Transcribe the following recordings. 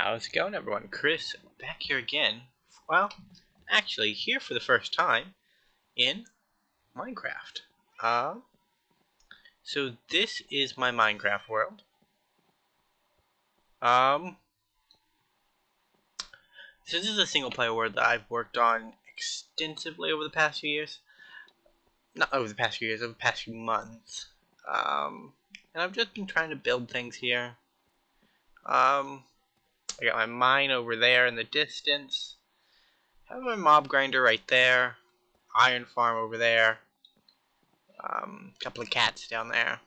How's it going, everyone? Chris back here again. Well, actually here for the first time in Minecraft. So this is my Minecraft world. This is a single player world that I've worked on extensively over the past few years. Not over the past few years, over the past few months. And I've just been trying to build things here. I got my mine over there in the distance. I have my mob grinder right there. Iron farm over there. Couple of cats down there.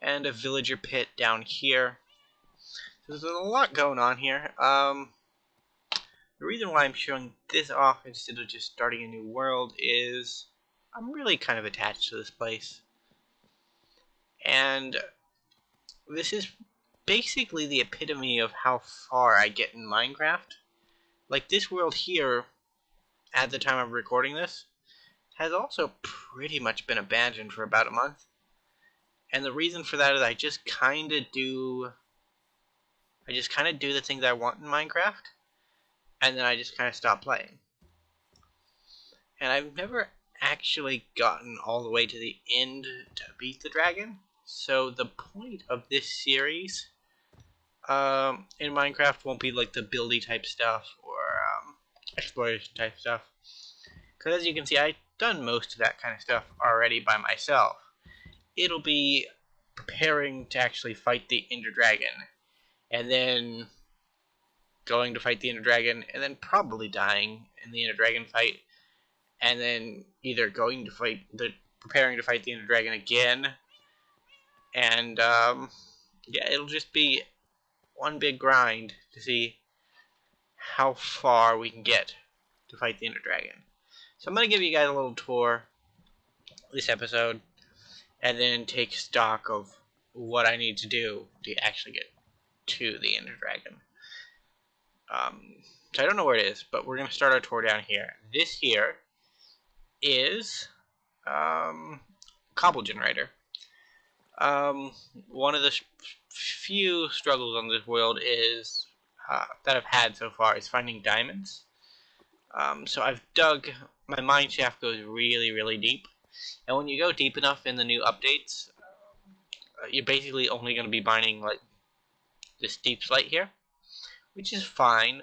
And a villager pit down here. So there's a lot going on here. The reason why I'm showing this off instead of just starting a new world is I'm really kind of attached to this place. And this is basically the epitome of how far I get in Minecraft. Like, this world here, at the time of recording this, has also pretty much been abandoned for about a month. And the reason for that is I just kind of do the things I want in Minecraft, and then I just kind of stop playing. And I've never actually gotten all the way to the end to beat the dragon. So the point of this series in Minecraft won't be like the buildy type stuff or exploration type stuff. Because as you can see, I've done most of that kind of stuff already by myself. It'll be preparing to actually fight the Ender Dragon, and then going to fight the Ender Dragon, and then probably dying in the Ender Dragon fight, and then either preparing to fight the Ender Dragon again, and yeah, it'll just be one big grind to see how far we can get to fight the Ender Dragon. So I'm going to give you guys a little tour this episode, and then take stock of what I need to do to actually get to the Ender Dragon. So I don't know where it is, but we're going to start our tour down here. This here is Cobble Generator. One of the few struggles on this world is that I've had so far is finding diamonds. So I've dug, my mine shaft goes really, really deep. And when you go deep enough in the new updates, you're basically only going to be mining like this deep slate here, which is fine.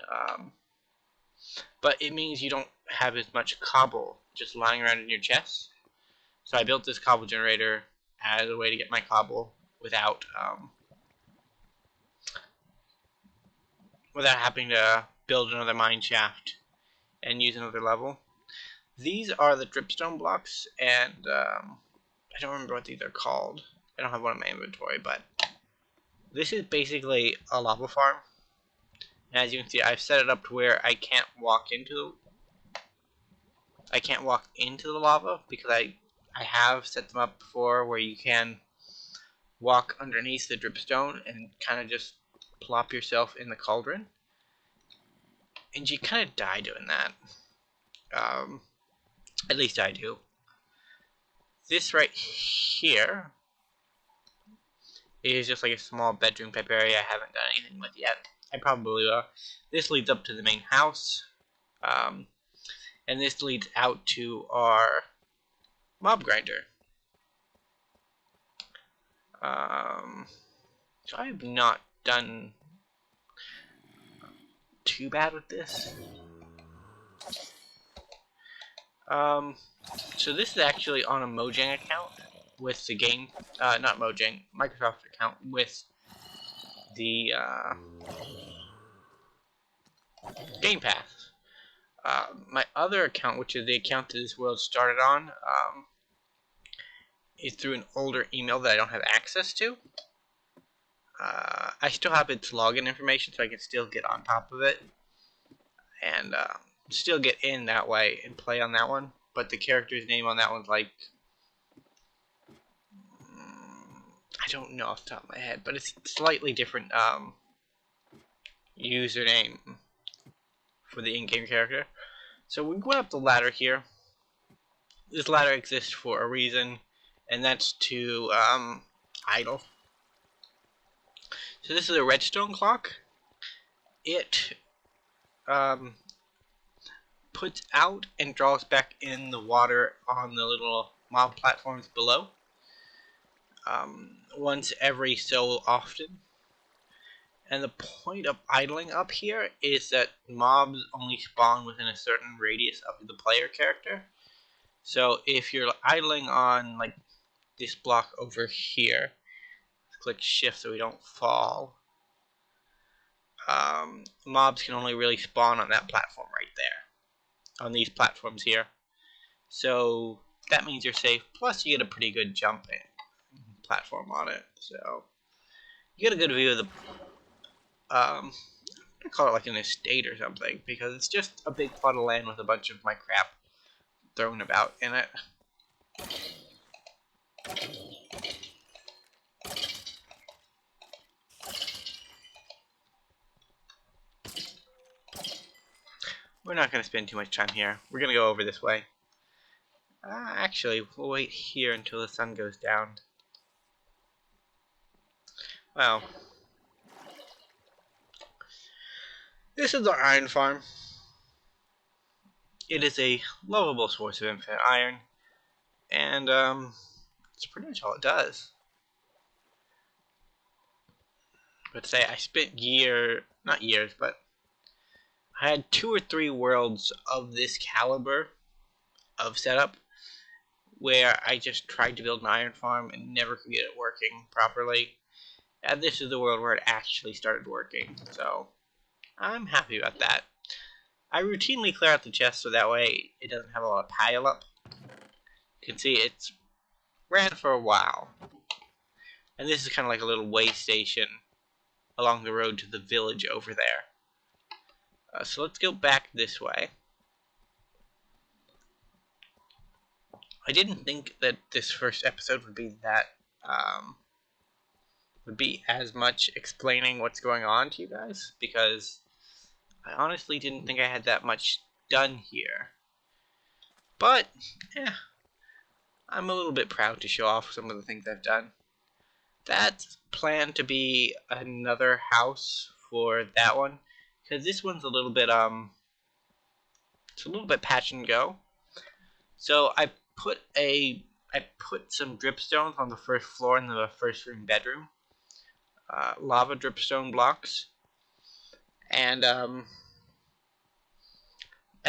But it means you don't have as much cobble just lying around in your chest. So I built this cobble generator as a way to get my cobble without having to build another mine shaft and use another level. These are the dripstone blocks, and I don't remember what these are called. I don't have one in my inventory, but this is basically a lava farm. And as you can see, I've set it up to where I can't walk into the lava, because I have set them up before where you can walk underneath the dripstone and kind of just plop yourself in the cauldron. And you kind of die doing that. At least I do. This right here is just like a small bedroom type area I haven't done anything with yet. I probably will. This leads up to the main house. And this leads out to our mob grinder. So I have not done too bad with this. So this is actually on a Mojang account with the game, not Mojang, Microsoft account with the Game Pass. My other account, which is the account that this world started on, is through an older email that I don't have access to. I still have its login information, so I can still get on top of it and still get in that way and play on that one. But the character's name on that one's like, I don't know off the top of my head, but it's slightly different username for the in-game character. So we went up the ladder here. This ladder exists for a reason, and that's to idle. So this is a Redstone Clock, it puts out and draws back in the water on the little mob platforms below once every so often. And the point of idling up here is that mobs only spawn within a certain radius of the player character. So if you're idling on like this block over here, click shift so we don't fall, mobs can only really spawn on that platform right there, on these platforms here. So that means you're safe, plus you get a pretty good jumping platform on it. So you get a good view of the I'm gonna call it like an estate or something, because it's just a big plot of land with a bunch of my crap thrown about in it. We're not going to spend too much time here. We're going to go over this way. Actually, we'll wait here until the sun goes down. Well, this is our iron farm. It is a lovable source of infinite iron, and that's pretty much all it does. But say I spent not years, but I had 2 or 3 worlds of this caliber of setup where I just tried to build an iron farm and never could get it working properly. And this is the world where it actually started working, so I'm happy about that. I routinely clear out the chest so that way it doesn't have a lot of pile up. You can see it's ran for a while. And this is kind of like a little way station along the road to the village over there. So let's go back this way. I didn't think that this first episode would be that would be as much explaining what's going on to you guys, because I honestly didn't think I had that much done here. But I'm a little bit proud to show off some of the things I've done. That's planned to be another house for that one, because this one's a little bit it's a little bit patch and go. So I put some dripstones on the first floor in the first room bedroom, lava dripstone blocks, and at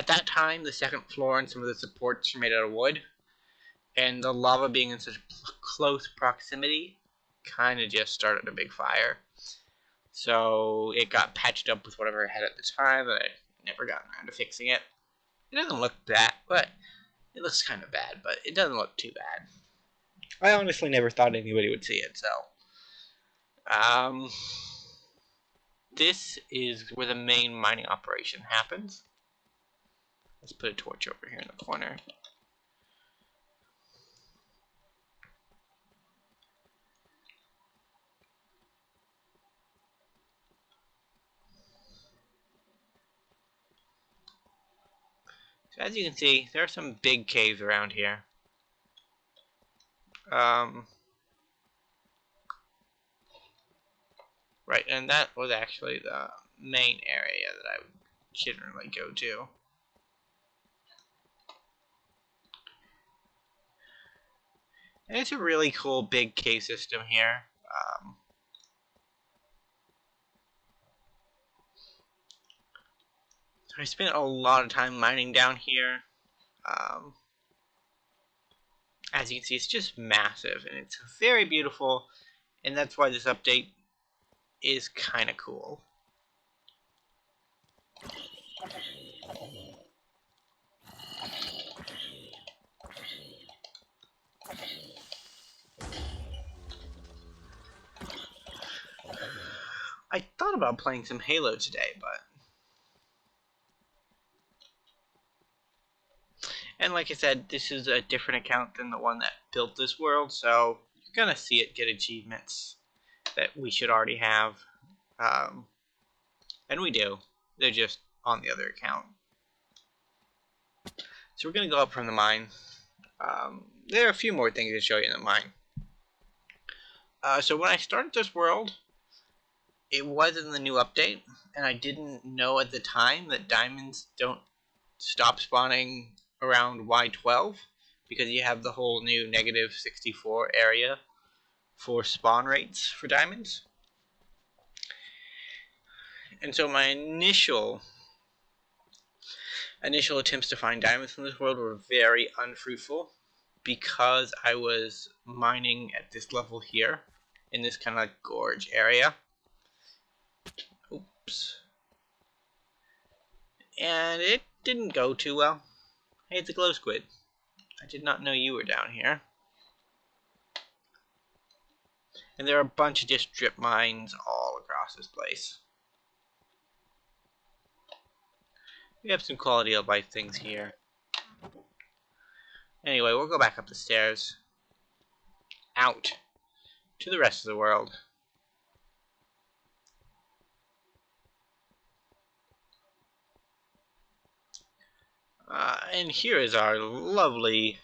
that time the second floor and some of the supports were made out of wood, and the lava being in such close proximity kind of just started a big fire. So it got patched up with whatever I had at the time, but I never got around to fixing it. It doesn't look bad, but it looks kind of bad, but it doesn't look too bad. I honestly never thought anybody would see it, so this is where the main mining operation happens. Let's put a torch over here in the corner. So as you can see, there are some big caves around here. Right, and that was actually the main area that I would generally go to. And it's a really cool big cave system here. So I spent a lot of time mining down here. As you can see, it's just massive, and it's very beautiful, and that's why this update is kind of cool. I thought about playing some Halo today, but... And like I said, this is a different account than the one that built this world, so you're gonna see it get achievements that we should already have. And we do. They're just on the other account. So we're gonna go up from the mine. There are a few more things to show you in the mine. So when I started this world, it was in the new update, and I didn't know at the time that diamonds don't stop spawning around Y12 because you have the whole new -64 area for spawn rates for diamonds. And so my initial attempts to find diamonds in this world were very unfruitful because I was mining at this level here in this kind of like gorge area. Oops. And it didn't go too well. Hey, it's a glow squid. I did not know you were down here. And there are a bunch of just drip mines all across this place. We have some quality of life things here. Anyway, we'll go back up the stairs. Out to the rest of the world. And here is our lovely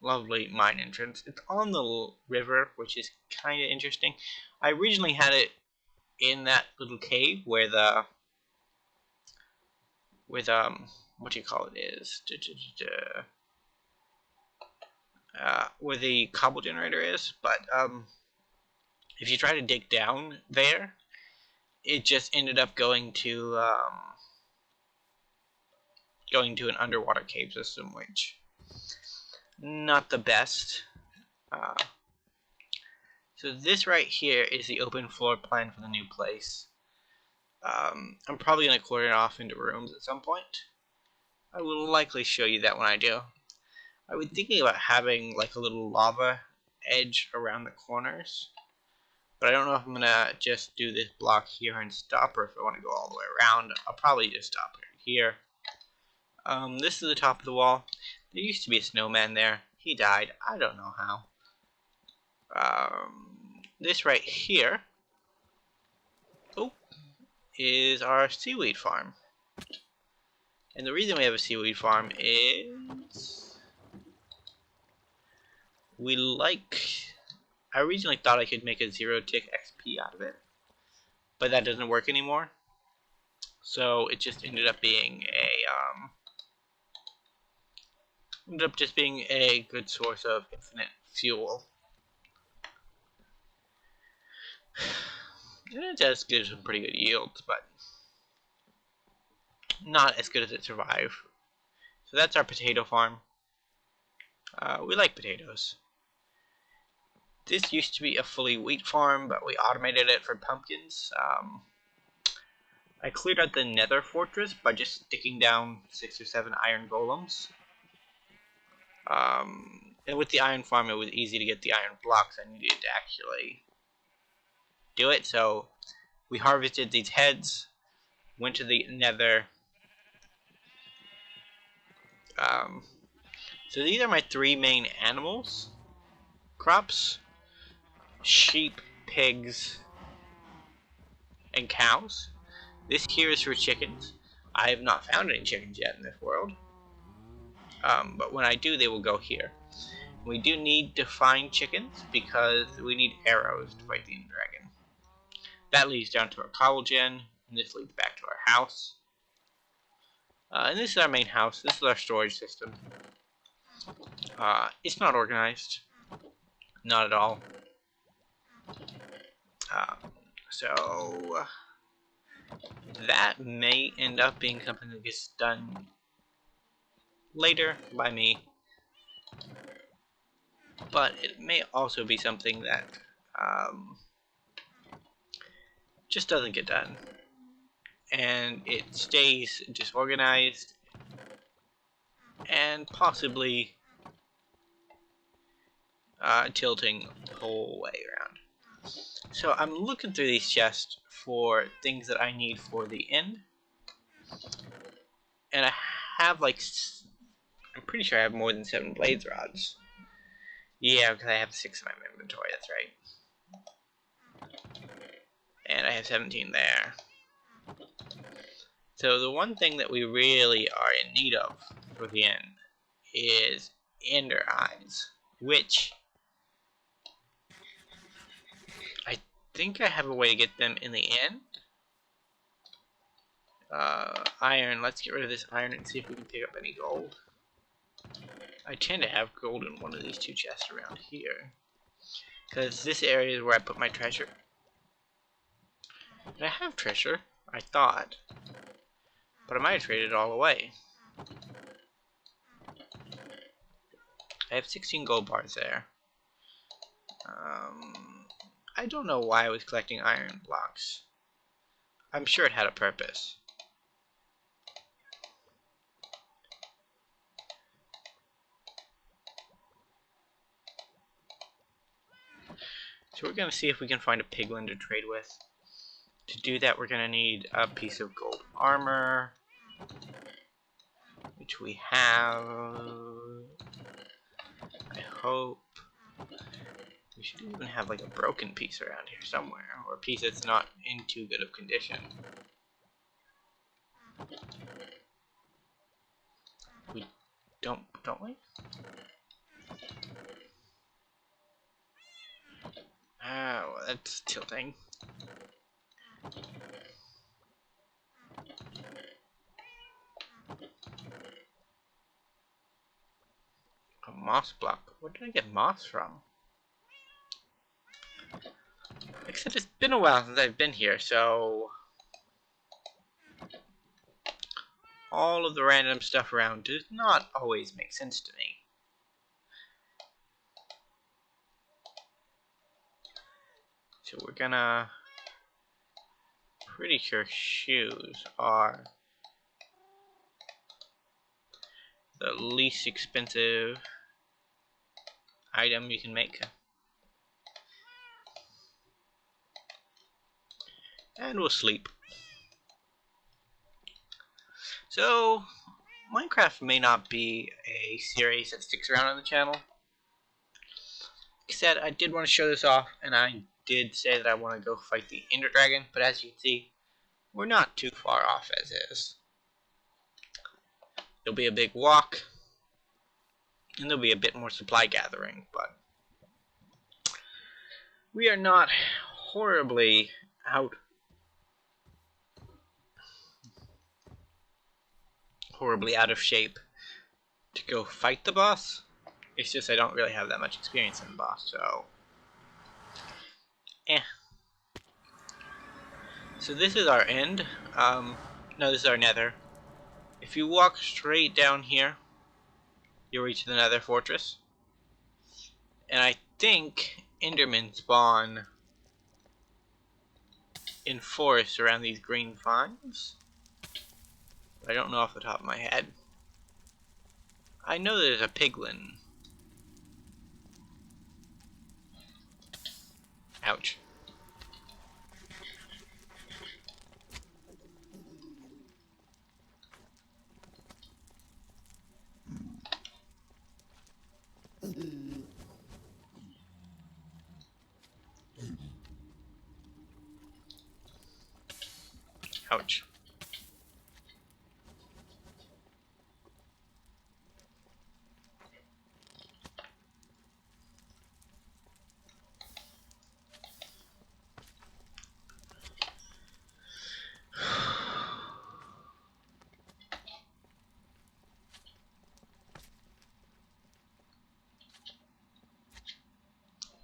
mine entrance. It's on the river, which is kind of interesting. I originally had it in that little cave where the what do you call it is where the Cobble Generator is, but if you try to dig down there, it just ended up going to an underwater cave system, which not the best. So this right here is the open floor plan for the new place. I'm probably going to clear it off into rooms at some point. I will likely show you that when I do. I was thinking about having like a little lava edge around the corners, but I don't know if I'm going to just do this block here and stop, or if I want to go all the way around. I'll probably just stop here. This is the top of the wall. There used to be a snowman there. He died. I don't know how. This right here is our seaweed farm. And the reason we have a seaweed farm is I originally thought I could make a 0-tick XP out of it, but that doesn't work anymore. So it just ended up being a good source of infinite fuel. And it does give some pretty good yields, but not as good as it survived. So that's our potato farm. We like potatoes. This used to be a fully wheat farm, but we automated it for pumpkins. I cleared out the Nether fortress by just sticking down 6 or 7 iron golems. And with the iron farm, it was easy to get the iron blocks I needed to actually do it. So we harvested these heads, went to the Nether. So these are my 3 main animals. Crops, sheep, pigs, and cows. This here is for chickens. I have not found any chickens yet in this world. But when I do, they will go here. We do need to find chickens because we need arrows to fight the Ender Dragon. That leads down to our cobble gen, and this leads back to our house. And this is our main house. This is our storage system. It's not organized. Not at all. So that may end up being something that gets done later by me, but it may also be something that just doesn't get done, and it stays disorganized and possibly tilting the whole way around. So I'm looking through these chests for things that I need for the end, and I have I'm pretty sure I have more than 7 blades rods. Yeah, because I have 6 in my inventory, that's right. And I have 17 there. So the one thing that we really are in need of for the end is ender eyes, which I think I have a way to get them in the end. Iron. Let's get rid of this iron and see if we can pick up any gold. I tend to have gold in one of these two chests around here, because this area is where I put my treasure. And I have treasure, I thought, but I might have traded it all away. I have 16 gold bars there. I don't know why I was collecting iron blocks. I'm sure it had a purpose. So we're going to see if we can find a piglin to trade with. To do that, we're going to need a piece of gold armor, which we have. I hope. We should even have like a broken piece around here somewhere, or a piece that's not in too good of condition. We don't we? Oh, that's tilting. A moss block. Where did I get moss from? Except it's been a while since I've been here, so all of the random stuff around does not always make sense to me. So we're gonna... Pretty sure shoes are the least expensive item you can make. And we'll sleep. So, Minecraft may not be a series that sticks around on the channel. Like I said, I did want to show this off, and I did say that I want to go fight the Ender Dragon, but as you can see, we're not too far off as is. There'll be a big walk, and there'll be a bit more supply gathering, but we are not horribly out of shape to go fight the boss. It's just I don't really have that much experience in the boss, so So this is our end. No, this is our nether. If you walk straight down here, you'll reach the nether fortress. And I think endermen spawn in forests around these green farms. I don't know off the top of my head. I know there's a piglin. Ouch. Ouch.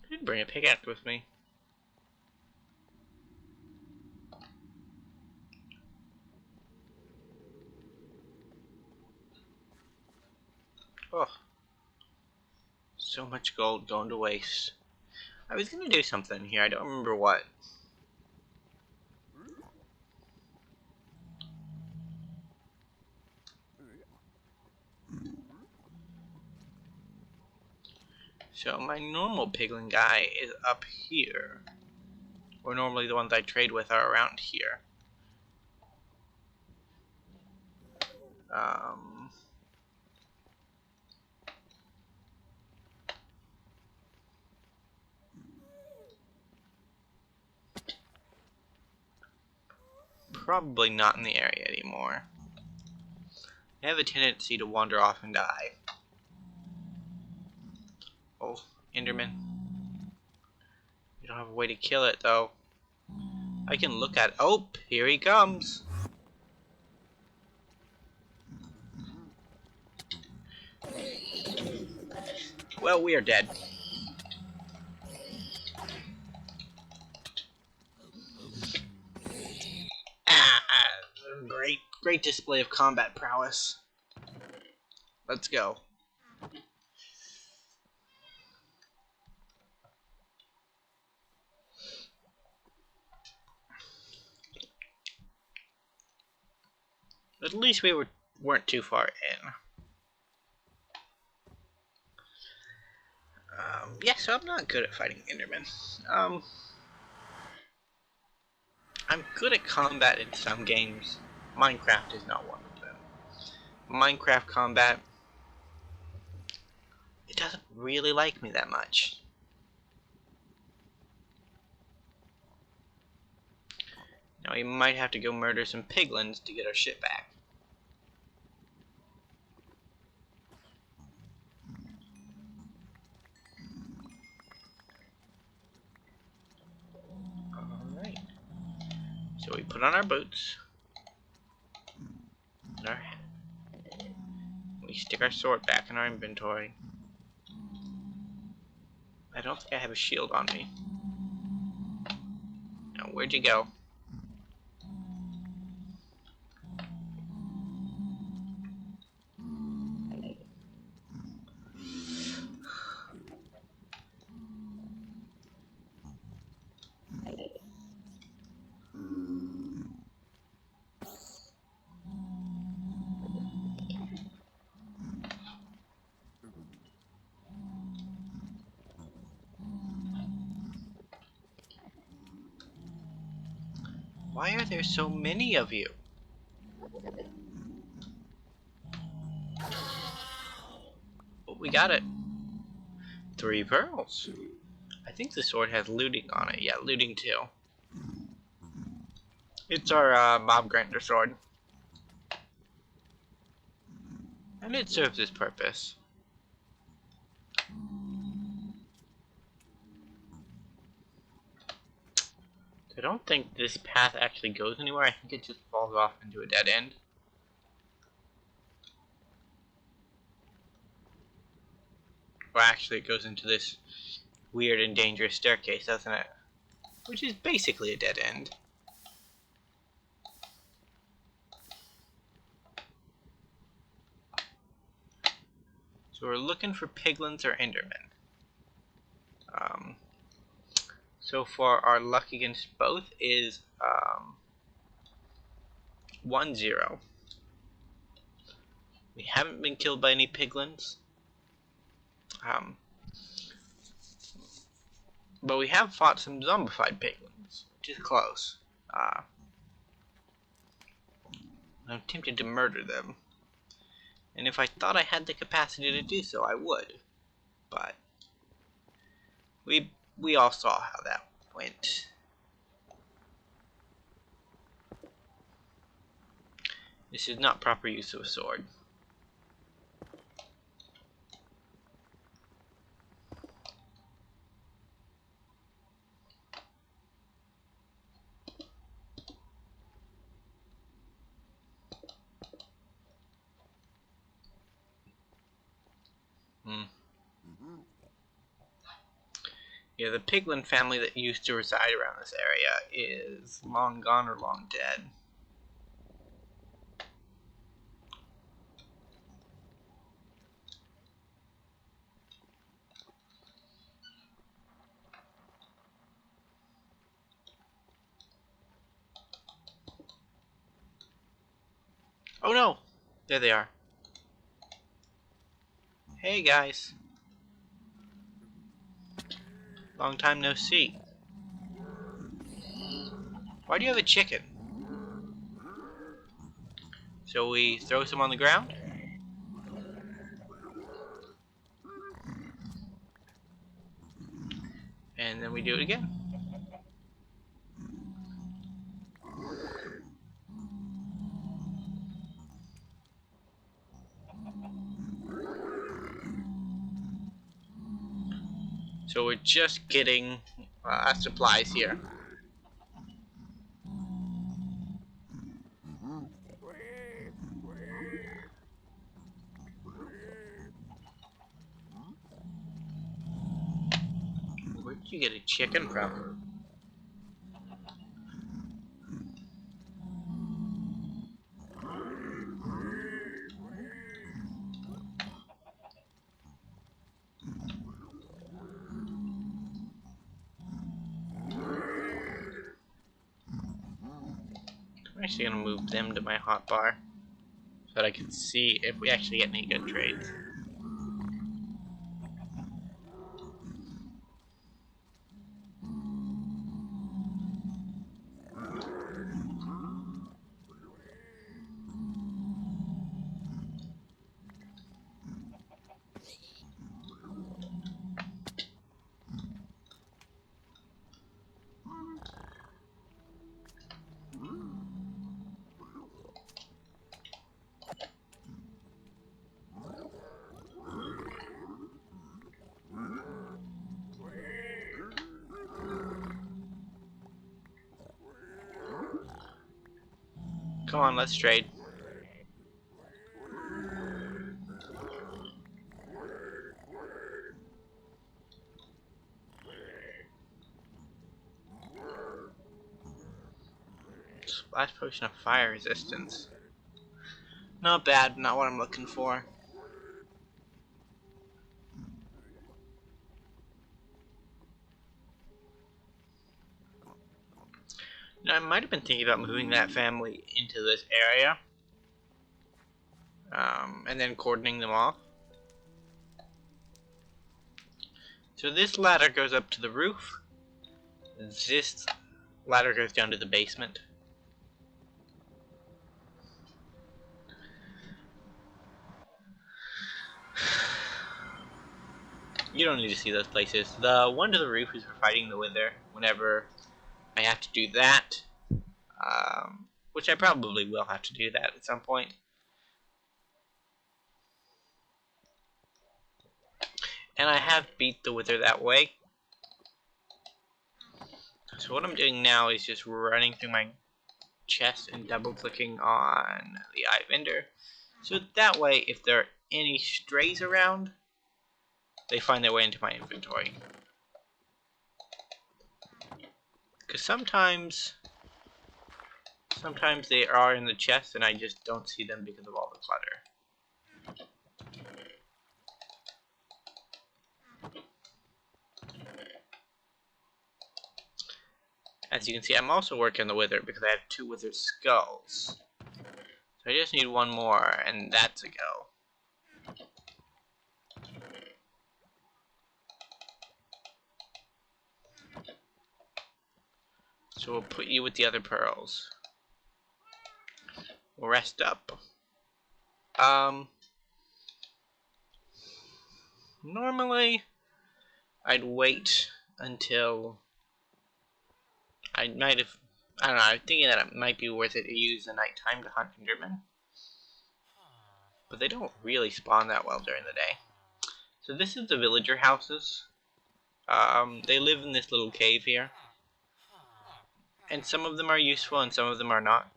I didn't bring a pickaxe with me. Oh. So much gold going to waste. I was gonna do something here, I don't remember what. So my normal piglin guy is up here. Or normally the ones I trade with are around here. Probably not in the area anymore. They have a tendency to wander off and die. Oh, Enderman. You don't have a way to kill it though. I can look at. Oh, here he comes. Well, we are dead. Great display of combat prowess. Let's go. At least we weren't too far in. Yeah, so I'm not good at fighting Endermen. I'm good at combat in some games. Minecraft is not one of them. Minecraft combat, it doesn't really like me that much. Now we might have to go murder some piglins to get our shit back. Alright. So we put on our boots. And our hat. We stick our sword back in our inventory. I don't think I have a shield on me. Now, where'd you go? Why are there so many of you? Oh, we got it. 3 pearls. I think the sword has looting on it. Yeah, looting too. It's our mob grinder sword. And it serves its purpose. I don't think this path actually goes anywhere. I think it just falls off into a dead end. Or actually it goes into this weird and dangerous staircase, doesn't it? Which is basically a dead end. So we're looking for piglins or endermen. So far our luck against both is 1-0. We haven't been killed by any piglins. But we have fought some zombified piglins, which is close. I'm tempted to murder them. And if I thought I had the capacity to do so, I would. But we all saw how that went. This is not proper use of a sword. Yeah, the piglin family that used to reside around this area is long gone or long dead. Oh no! There they are. Hey guys. Long time no see. Why do you have a chicken? So we throw some on the ground? And then we do it again. So we're just getting supplies here. Where'd you get a chicken from? I'm actually gonna move them to my hotbar so that I can see if we actually get any good trades. Come on, let's trade. Splash potion of fire resistance. Not bad, not what I'm looking for. You know, I might have been thinking about moving that family into this area. And then cordoning them off. So this ladder goes up to the roof. This ladder goes down to the basement. You don't need to see those places. The one to the roof is for fighting the wither whenever I have to do that. Which I probably will have to do that at some point. And I have beat the wither that way. So what I'm doing now is just running through my chest and double clicking on the eye vendor. So that way, if there are any strays around, they find their way into my inventory. Because sometimes they are in the chest and I just don't see them because of all the clutter. As you can see, I'm also working the wither because I have 2 wither skulls. So I just need 1 more, and that's a go. So we'll put you with the other pearls. We'll rest up. Normally, I'd wait until I don't know, I'm thinking that it might be worth it to use the nighttime to hunt Endermen. But they don't really spawn that well during the day. So this is the villager houses. They live in this little cave here. And some of them are useful and some of them are not.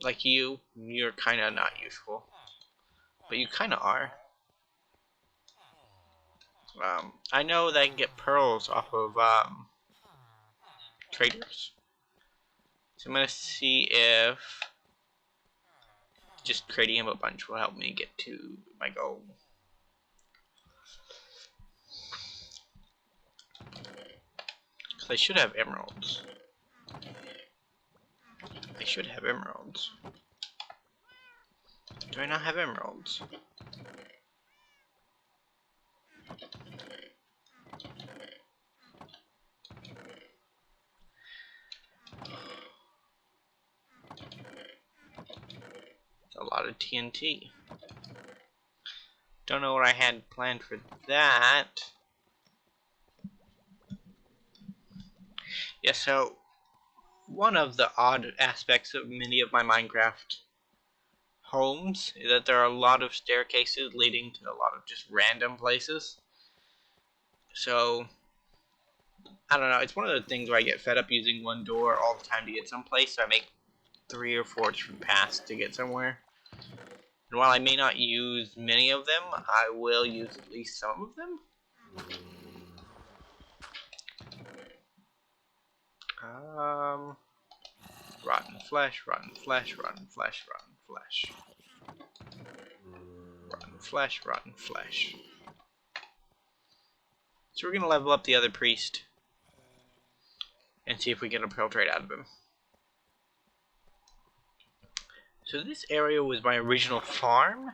Like you're kinda not useful. But you kinda are. I know that I can get pearls off of, traders. So I'm gonna see if just trading him a bunch will help me get to my goal. Because I should have emeralds. I should have emeralds. Do I not have emeralds? It's a lot of TNT. Don't know what I had planned for that. Yeah, so one of the odd aspects of many of my Minecraft homes is that there are a lot of staircases leading to a lot of just random places. So I don't know, it's one of the things where I get fed up using one door all the time to get someplace, so I make 3 or 4 different paths to get somewhere. And while I may not use many of them, I will use at least some of them. Rotten flesh, rotten flesh, rotten flesh, rotten flesh. Rotten flesh, rotten flesh. So we're gonna level up the other priest and see if we get a pearl trade out of him. So this area was my original farm,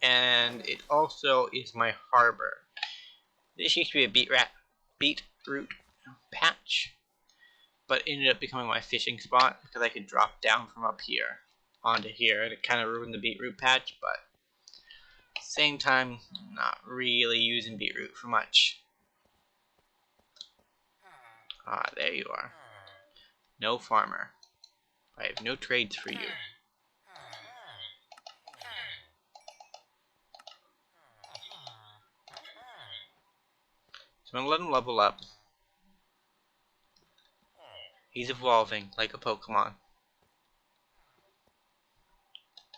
and it also is my harbor. This used to be a beetroot patch, but ended up becoming my fishing spot because I could drop down from up here onto here, and it kind of ruined the beetroot patch, but at the same time, not really using beetroot for much. Ah, there you are. No farmer. I have no trades for you. So I'm gonna let him level up. He's evolving like a Pokemon.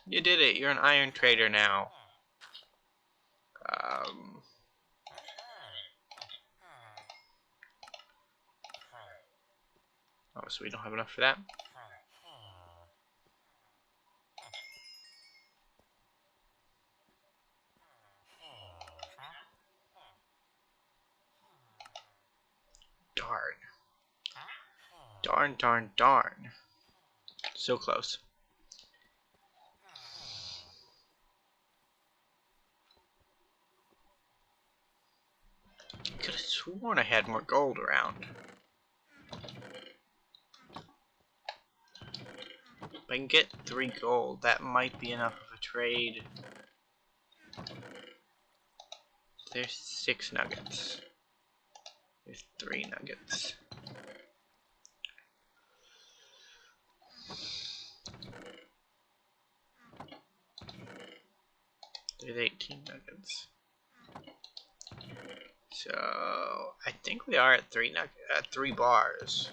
You did it. You're an iron trader now. Oh, so we don't have enough for that? Darn. Darn, darn, darn. So close. Could have sworn I had more gold around. If I can get 3 gold, that might be enough of a trade. There's 6 nuggets. There's 3 nuggets. There's 18 nuggets. So I think we are at 3 bars.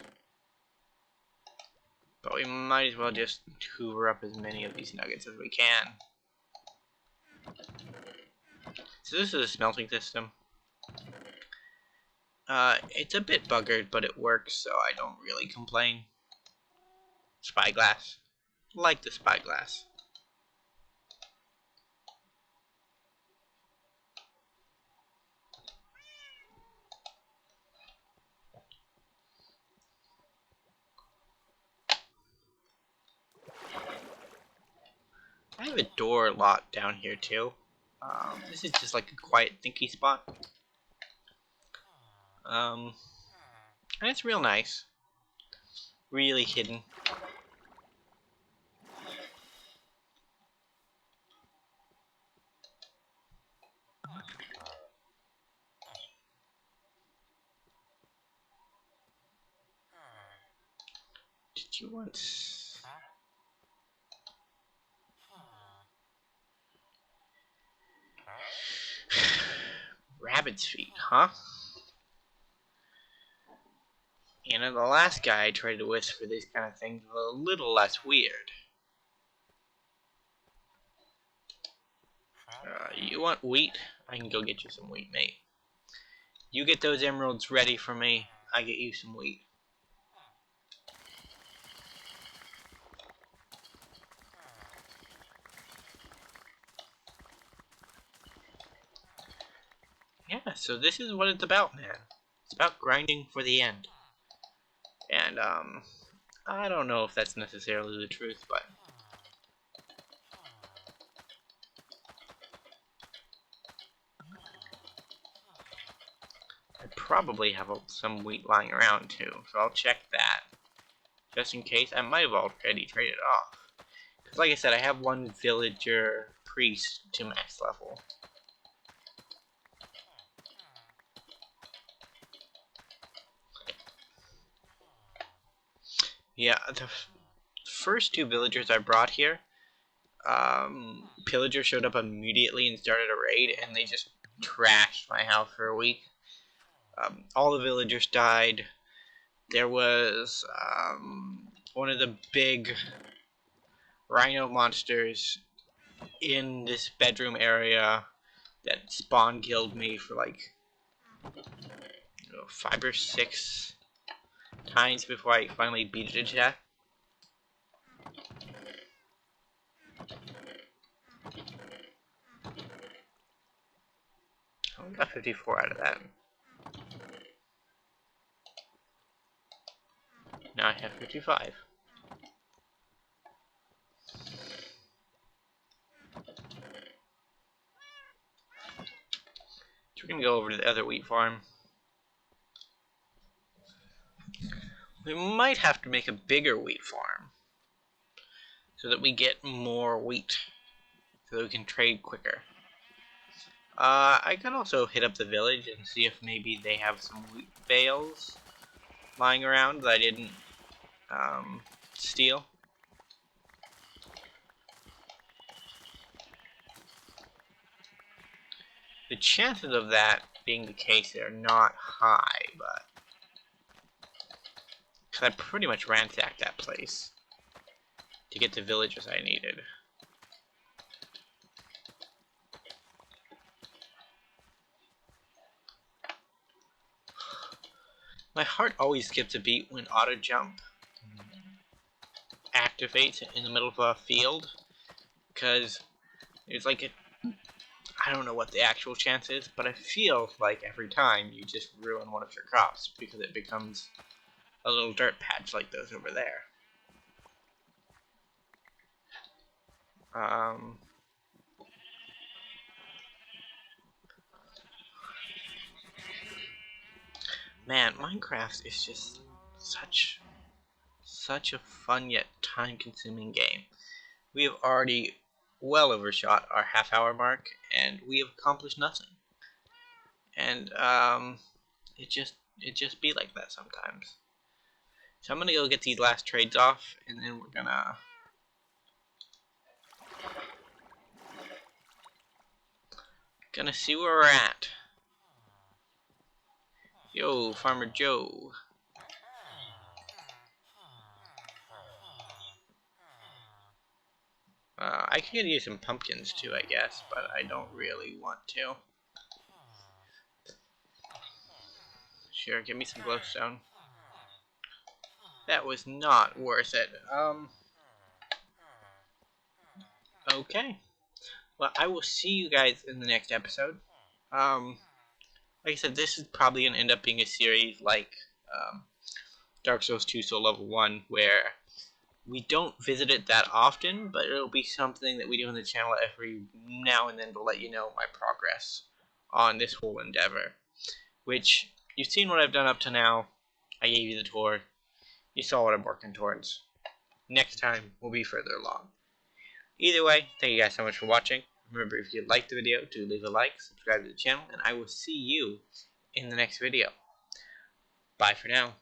But we might as well just hoover up as many of these nuggets as we can. So this is a smelting system. It's a bit buggered, but it works, so I don't really complain. Spyglass. Like the spyglass. I have a door locked down here too. This is just like a quiet thinky spot. And it's real nice. Really hidden. Did you want... Rabbit's feet, huh? You know, the last guy I traded with for these kind of things was a little less weird. You want wheat? I can go get you some wheat, mate. You get those emeralds ready for me, I get you some wheat. Yeah, so this is what it's about, man. It's about grinding for the end. And, I don't know if that's necessarily the truth, but... I probably have some wheat lying around, too, so I'll check that. Just in case, I might have already traded off. Because like I said, I have one villager priest to max level. Yeah, the first 2 villagers I brought here, Pillager showed up immediately and started a raid, and they just trashed my house for a week. All the villagers died. There was one of the big rhino monsters in this bedroom area that spawn killed me for like 5 or 6 times before I finally beat it to death. I only got 54 out of that. Now I have 55. So we're gonna go over to the other wheat farm. We might have to make a bigger wheat farm so that we get more wheat, so that we can trade quicker. I can also hit up the village and see if maybe they have some wheat bales lying around that I didn't steal. The chances of that being the case are not high, but because I pretty much ransacked that place to get the villagers I needed. My heart always skips a beat when auto jump activates in the middle of a field, because there's like a, I don't know what the actual chance is, but I feel like every time you just ruin one of your crops because it becomes a little dirt patch like those over there. Man, Minecraft is just such a fun yet time-consuming game. We have already well overshot our half-hour mark, and we have accomplished nothing. And it just be like that sometimes. So I'm gonna go get these last trades off, and then we're gonna see where we're at. Yo, Farmer Joe. I could use some pumpkins too, I guess, but I don't really want to. Sure, give me some glowstone. That was not worth it. Okay. Well, I will see you guys in the next episode. Like I said, this is probably going to end up being a series like Dark Souls 2 Soul Level 1, where we don't visit it that often, but it'll be something that we do on the channel every now and then to let you know my progress on this whole endeavor. Which, you've seen what I've done up to now. I gave you the tour. You saw what I'm working towards. Next time, we'll be further along. Either way, thank you guys so much for watching. Remember, if you liked the video, do leave a like, subscribe to the channel, and I will see you in the next video. Bye for now.